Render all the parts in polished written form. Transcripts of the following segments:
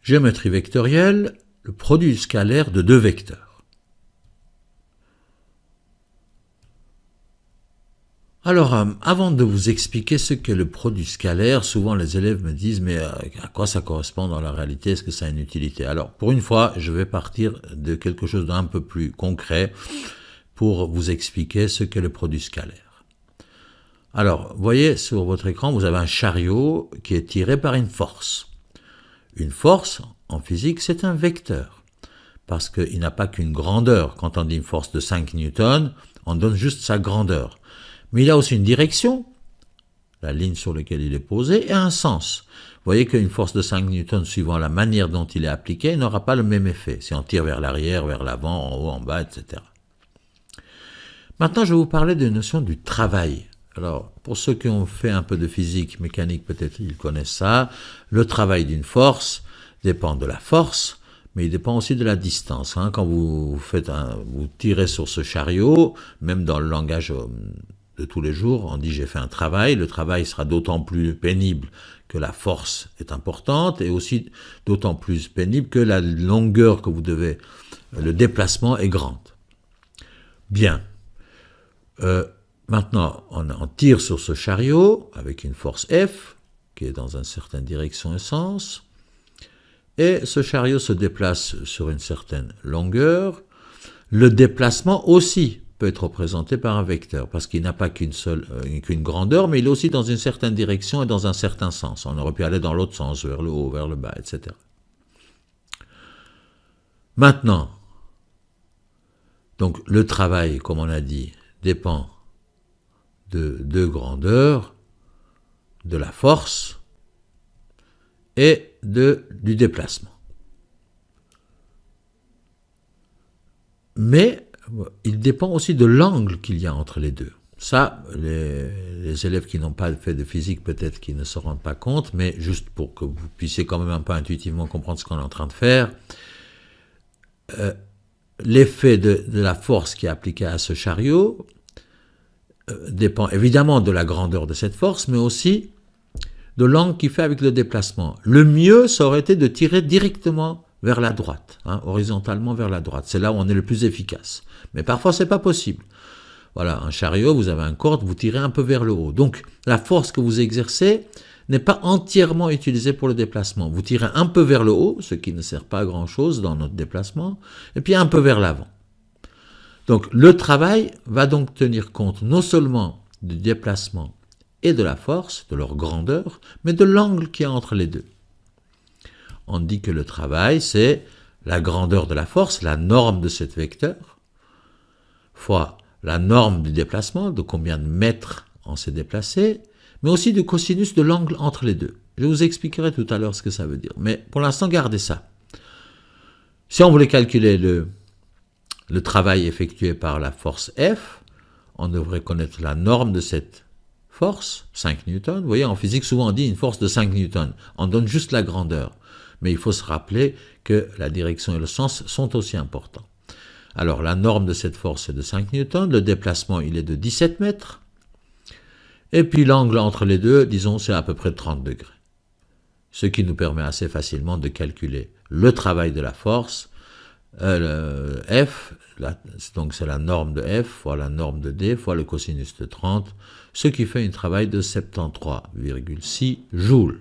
Géométrie vectorielle, le produit scalaire de deux vecteurs. Alors, avant de vous expliquer ce qu'est le produit scalaire, souvent les élèves me disent « mais à quoi ça correspond dans la réalité? Est-ce que ça a une utilité ?» Alors, pour une fois, je vais partir de quelque chose d'un peu plus concret pour vous expliquer ce qu'est le produit scalaire. Alors, vous voyez sur votre écran, vous avez un chariot qui est tiré par une force. Une force, en physique, c'est un vecteur, parce qu'il n'a pas qu'une grandeur. Quand on dit une force de 5 newtons, on donne juste sa grandeur. Mais il a aussi une direction, la ligne sur laquelle il est posé, et un sens. Vous voyez qu'une force de 5 newtons, suivant la manière dont il est appliqué, n'aura pas le même effet, si on tire vers l'arrière, vers l'avant, en haut, en bas, etc. Maintenant, je vais vous parler de la notion du travail. Alors, pour ceux qui ont fait un peu de physique mécanique, peut-être ils connaissent ça. Le travail d'une force dépend de la force, mais il dépend aussi de la distance. Quand vous tirez sur ce chariot, même dans le langage de tous les jours, on dit j'ai fait un travail. Le travail sera d'autant plus pénible que la force est importante et aussi d'autant plus pénible que la longueur que vous devez, le déplacement est grande. Bien. Maintenant, on tire sur ce chariot avec une force F, qui est dans une certaine direction et sens, et ce chariot se déplace sur une certaine longueur. Le déplacement aussi peut être représenté par un vecteur, parce qu'il n'a pas qu'une grandeur, mais il est aussi dans une certaine direction et dans un certain sens. On aurait pu aller dans l'autre sens, vers le haut, vers le bas, etc. Maintenant, donc le travail, comme on a dit, dépend de deux grandeurs, de la force et du déplacement. Mais il dépend aussi de l'angle qu'il y a entre les deux. Ça, les élèves qui n'ont pas fait de physique, peut-être qu'ils ne se rendent pas compte, mais juste pour que vous puissiez quand même un peu intuitivement comprendre ce qu'on est en train de faire, l'effet de la force qui est appliquée à ce chariot dépend évidemment de la grandeur de cette force, mais aussi de l'angle qu'il fait avec le déplacement. Le mieux, ça aurait été de tirer directement vers la droite, horizontalement vers la droite. C'est là où on est le plus efficace. Mais parfois, c'est pas possible. Voilà, un chariot, vous avez un corde, vous tirez un peu vers le haut. Donc, la force que vous exercez n'est pas entièrement utilisée pour le déplacement. Vous tirez un peu vers le haut, ce qui ne sert pas à grand-chose dans notre déplacement, et puis un peu vers l'avant. Donc, le travail va donc tenir compte non seulement du déplacement et de la force, de leur grandeur, mais de l'angle qu'il y a entre les deux. On dit que le travail, c'est la grandeur de la force, la norme de ce vecteur, fois la norme du déplacement, de combien de mètres on s'est déplacé, mais aussi du cosinus de l'angle entre les deux. Je vous expliquerai tout à l'heure ce que ça veut dire. Mais pour l'instant, gardez ça. Si on voulait calculer le travail effectué par la force F, on devrait connaître la norme de cette force, 5 newtons. Vous voyez, en physique, souvent on dit une force de 5 newtons. On donne juste la grandeur. Mais il faut se rappeler que la direction et le sens sont aussi importants. Alors, la norme de cette force est de 5 newtons. Le déplacement, il est de 17 mètres. Et puis, l'angle entre les deux, disons, c'est à peu près 30 degrés. Ce qui nous permet assez facilement de calculer le travail de la force, F, donc c'est la norme de F fois la norme de D fois le cosinus de 30, ce qui fait un travail de 73,6 joules.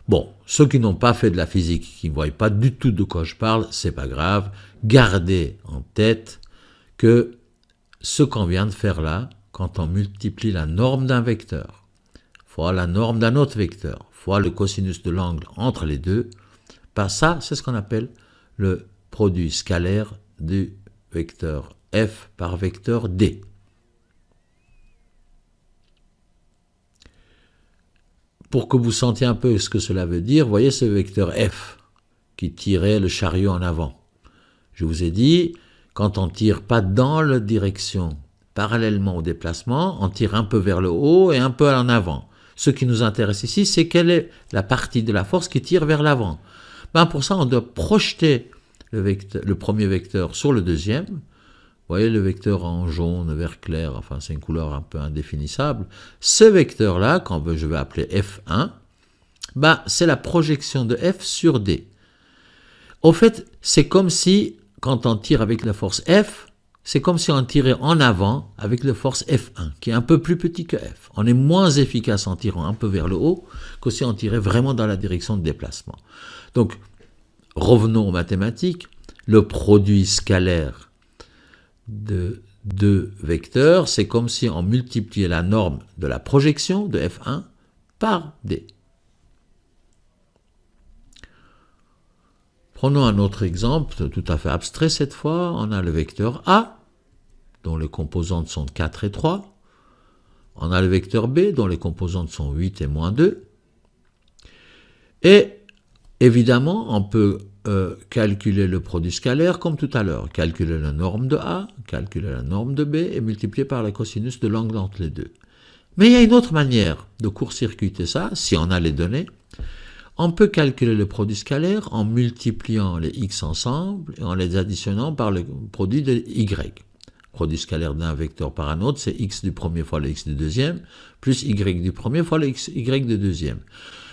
Bon, ceux qui n'ont pas fait de la physique, qui ne voient pas du tout de quoi je parle, c'est pas grave. Gardez en tête que ce qu'on vient de faire là, quand on multiplie la norme d'un vecteur fois la norme d'un autre vecteur fois le cosinus de l'angle entre les deux, ça, c'est ce qu'on appelle le produit scalaire du vecteur F par vecteur D. Pour que vous sentiez un peu ce que cela veut dire, voyez ce vecteur F qui tirait le chariot en avant. Je vous ai dit, quand on tire pas dans la direction parallèlement au déplacement, on tire un peu vers le haut et un peu en avant. Ce qui nous intéresse ici, c'est quelle est la partie de la force qui tire vers l'avant. Pour ça, on doit projeter le premier vecteur sur le deuxième. Vous voyez le vecteur en jaune, vert clair, enfin c'est une couleur un peu indéfinissable. Ce vecteur-là, quand je vais appeler F1, bah, c'est la projection de F sur D. Au fait, c'est comme si, quand on tire avec la force F, c'est comme si on tirait en avant avec la force F1, qui est un peu plus petit que F. On est moins efficace en tirant un peu vers le haut que si on tirait vraiment dans la direction de déplacement. Donc, revenons aux mathématiques. Le produit scalaire de deux vecteurs, c'est comme si on multipliait la norme de la projection de F1 par D. Prenons un autre exemple, tout à fait abstrait cette fois. On a le vecteur A, dont les composantes sont 4 et 3. On a le vecteur B, dont les composantes sont 8 et moins 2. Et évidemment, on peut calculer le produit scalaire comme tout à l'heure. Calculer la norme de A, calculer la norme de B et multiplier par la cosinus de l'angle entre les deux. Mais il y a une autre manière de court-circuiter ça, si on a les données. On peut calculer le produit scalaire en multipliant les x ensemble et en les additionnant par le produit de y. Produit scalaire d'un vecteur par un autre, c'est x du premier fois le x du deuxième, plus y du premier fois le y du deuxième.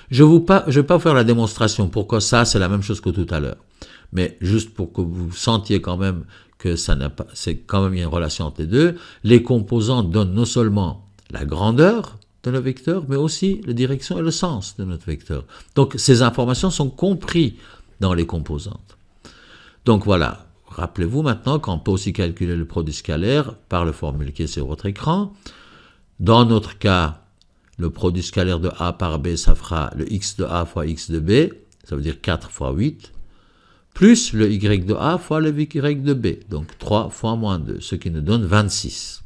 Je ne vais pas faire la démonstration pourquoi ça, c'est la même chose que tout à l'heure. Mais juste pour que vous sentiez quand même que ça n'a pas, c'est quand même une relation entre les deux, les composantes donnent non seulement la grandeur de notre vecteur, mais aussi la direction et le sens de notre vecteur. Donc, ces informations sont comprises dans les composantes. Donc, voilà. Rappelez-vous maintenant qu'on peut aussi calculer le produit scalaire par la formule qui est sur votre écran. Dans notre cas, le produit scalaire de A par B, ça fera le x de A fois x de B, ça veut dire 4 fois 8, plus le y de A fois le y de B, donc 3 fois moins 2, ce qui nous donne 26.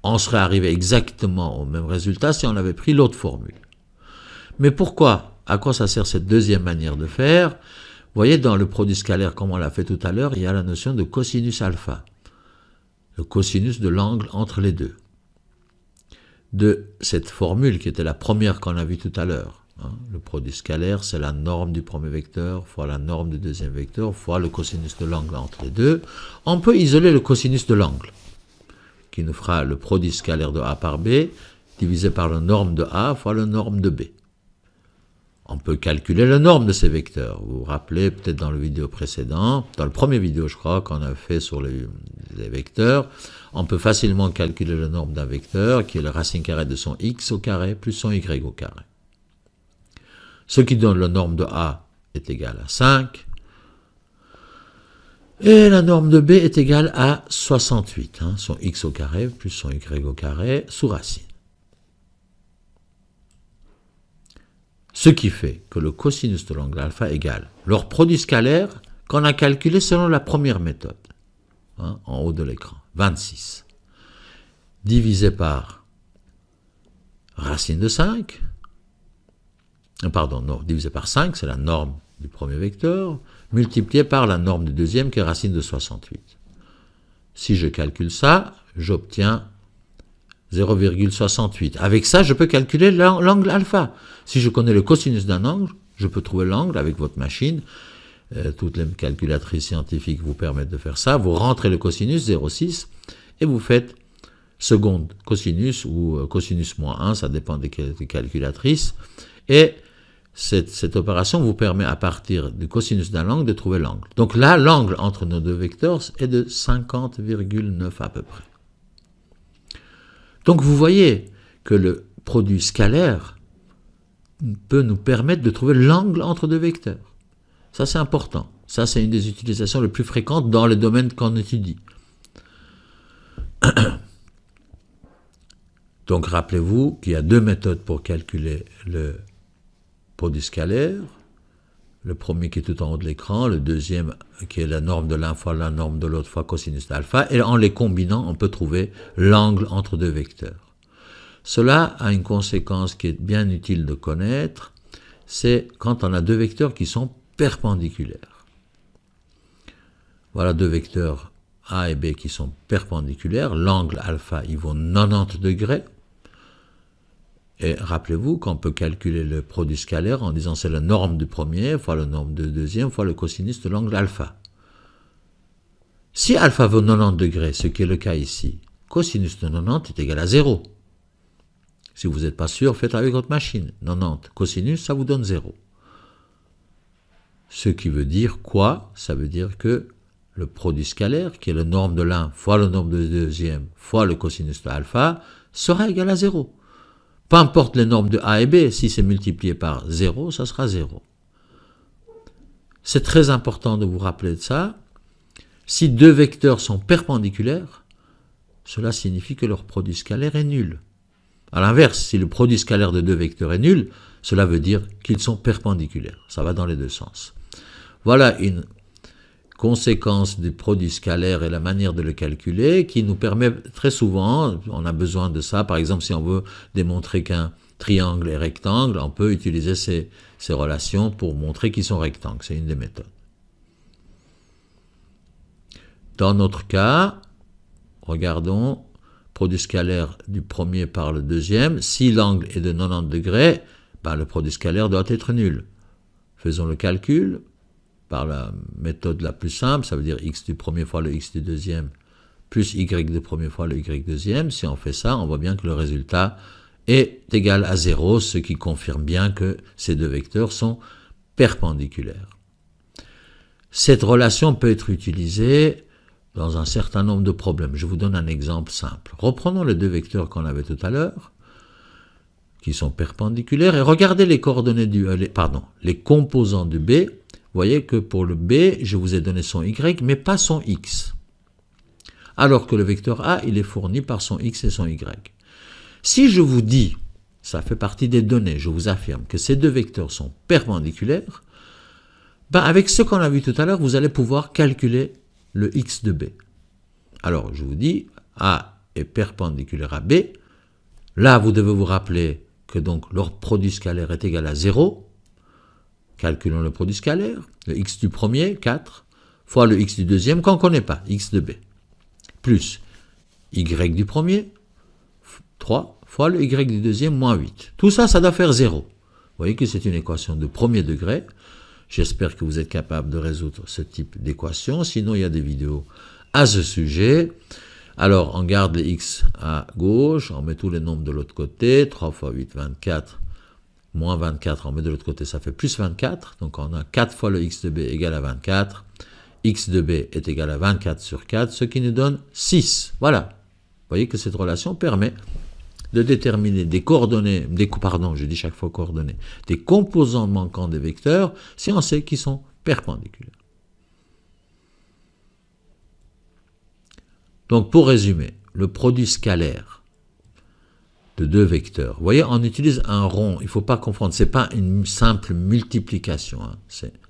On serait arrivé exactement au même résultat si on avait pris l'autre formule. Mais pourquoi? À quoi ça sert cette deuxième manière de faire? Vous voyez, dans le produit scalaire, comme on l'a fait tout à l'heure, il y a la notion de cosinus alpha, le cosinus de l'angle entre les deux. De cette formule qui était la première qu'on a vue tout à l'heure. Le produit scalaire, c'est la norme du premier vecteur fois la norme du deuxième vecteur fois le cosinus de l'angle entre les deux. On peut isoler le cosinus de l'angle, qui nous fera le produit scalaire de A par B, divisé par la norme de A fois la norme de B. On peut calculer la norme de ces vecteurs. Vous vous rappelez peut-être dans le vidéo précédent, dans le premier vidéo je crois qu'on a fait sur les vecteurs, on peut facilement calculer la norme d'un vecteur qui est la racine carrée de son x au carré plus son y au carré. Ce qui donne la norme de A est égale à 5. Et la norme de B est égale à 68, son x au carré plus son y au carré sous racine. Ce qui fait que le cosinus de l'angle alpha égale leur produit scalaire qu'on a calculé selon la première méthode, en haut de l'écran, 26, divisé par racine de 5, divisé par 5, c'est la norme du premier vecteur, multiplié par la norme du deuxième qui est racine de 68. Si je calcule ça, j'obtiens 0,68. Avec ça, je peux calculer l'angle alpha. Si je connais le cosinus d'un angle, je peux trouver l'angle avec votre machine. Toutes les calculatrices scientifiques vous permettent de faire ça. Vous rentrez le cosinus, 0,6, et vous faites seconde cosinus ou cosinus moins 1, ça dépend des calculatrices. Et cette opération vous permet à partir du cosinus d'un angle de trouver l'angle. Donc là, l'angle entre nos deux vecteurs est de 50,9 à peu près. Donc vous voyez que le produit scalaire peut nous permettre de trouver l'angle entre deux vecteurs. Ça c'est important. Ça c'est une des utilisations les plus fréquentes dans les domaines qu'on étudie. Donc rappelez-vous qu'il y a deux méthodes pour calculer le produit scalaire. Le premier qui est tout en haut de l'écran, le deuxième qui est la norme de l'un fois la norme de l'autre fois cosinus d'alpha, et en les combinant, on peut trouver l'angle entre deux vecteurs. Cela a une conséquence qui est bien utile de connaître, c'est quand on a deux vecteurs qui sont perpendiculaires. Voilà deux vecteurs A et B qui sont perpendiculaires, l'angle alpha il vaut 90 degrés, et rappelez-vous qu'on peut calculer le produit scalaire en disant c'est la norme du premier fois la norme du deuxième fois le cosinus de l'angle alpha. Si alpha vaut 90 degrés, ce qui est le cas ici, cosinus de 90 est égal à 0. Si vous n'êtes pas sûr, faites avec votre machine. 90 cosinus, ça vous donne 0. Ce qui veut dire quoi? Ça veut dire que le produit scalaire, qui est le norme de l'un fois le norme de deuxième fois le cosinus de alpha, sera égal à 0. Peu importe les normes de A et B, si c'est multiplié par 0, ça sera 0. C'est très important de vous rappeler de ça. Si deux vecteurs sont perpendiculaires, cela signifie que leur produit scalaire est nul. A l'inverse, si le produit scalaire de deux vecteurs est nul, cela veut dire qu'ils sont perpendiculaires. Ça va dans les deux sens. Voilà une conséquence du produit scalaire et la manière de le calculer qui nous permet très souvent, on a besoin de ça, par exemple si on veut démontrer qu'un triangle est rectangle, on peut utiliser ces relations pour montrer qu'ils sont rectangles, c'est une des méthodes. Dans notre cas, regardons, produit scalaire du premier par le deuxième, si l'angle est de 90 degrés, ben le produit scalaire doit être nul. Faisons le calcul. Par la méthode la plus simple, ça veut dire x du premier fois le x du deuxième, plus y du premier fois le y deuxième. Si on fait ça, on voit bien que le résultat est égal à 0, ce qui confirme bien que ces deux vecteurs sont perpendiculaires. Cette relation peut être utilisée dans un certain nombre de problèmes. Je vous donne un exemple simple. Reprenons les deux vecteurs qu'on avait tout à l'heure, qui sont perpendiculaires, et regardez les coordonnées les composants du B. Vous voyez que pour le B, je vous ai donné son Y, mais pas son X. Alors que le vecteur A, il est fourni par son X et son Y. Si je vous dis, ça fait partie des données, je vous affirme que ces deux vecteurs sont perpendiculaires, ben avec ce qu'on a vu tout à l'heure, vous allez pouvoir calculer le X de B. Alors, je vous dis, A est perpendiculaire à B. Là, vous devez vous rappeler que donc leur produit scalaire est égal à 0. Calculons le produit scalaire, le x du premier, 4, fois le x du deuxième, qu'on ne connaît pas, x de b, plus y du premier, 3, fois le y du deuxième, moins 8. Tout ça, ça doit faire 0. Vous voyez que c'est une équation de premier degré. J'espère que vous êtes capable de résoudre ce type d'équation. Sinon, il y a des vidéos à ce sujet. Alors, on garde les x à gauche, on met tous les nombres de l'autre côté, 3 fois 8, 24. Moins 24, on met de l'autre côté, ça fait plus 24. Donc on a 4 fois le x de b égale à 24. X de b est égal à 24 sur 4, ce qui nous donne 6. Voilà. Vous voyez que cette relation permet de déterminer des coordonnées, je dis chaque fois coordonnées, des composants manquants des vecteurs, si on sait qu'ils sont perpendiculaires. Donc pour résumer, le produit scalaire de deux vecteurs. Vous voyez, on utilise un rond, il ne faut pas confondre, ce n'est pas une simple multiplication. Hein.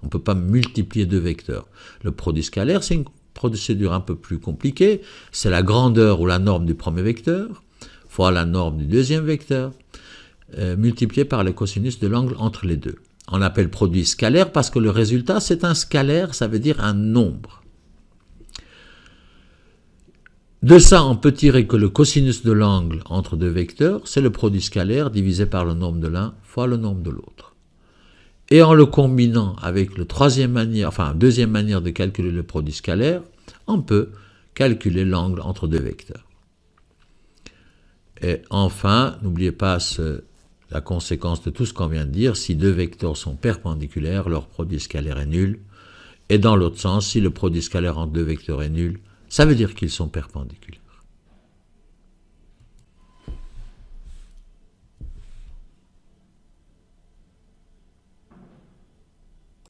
On ne peut pas multiplier deux vecteurs. Le produit scalaire, c'est une procédure un peu plus compliquée, c'est la grandeur ou la norme du premier vecteur, fois la norme du deuxième vecteur, multiplié par le cosinus de l'angle entre les deux. On appelle produit scalaire parce que le résultat, c'est un scalaire, ça veut dire un nombre. De ça, on peut tirer que le cosinus de l'angle entre deux vecteurs, c'est le produit scalaire divisé par le nombre de l'un fois le nombre de l'autre. Et en le combinant avec le deuxième manière de calculer le produit scalaire, on peut calculer l'angle entre deux vecteurs. Et enfin, n'oubliez pas la conséquence de tout ce qu'on vient de dire, si deux vecteurs sont perpendiculaires, leur produit scalaire est nul. Et dans l'autre sens, si le produit scalaire entre deux vecteurs est nul, ça veut dire qu'ils sont perpendiculaires.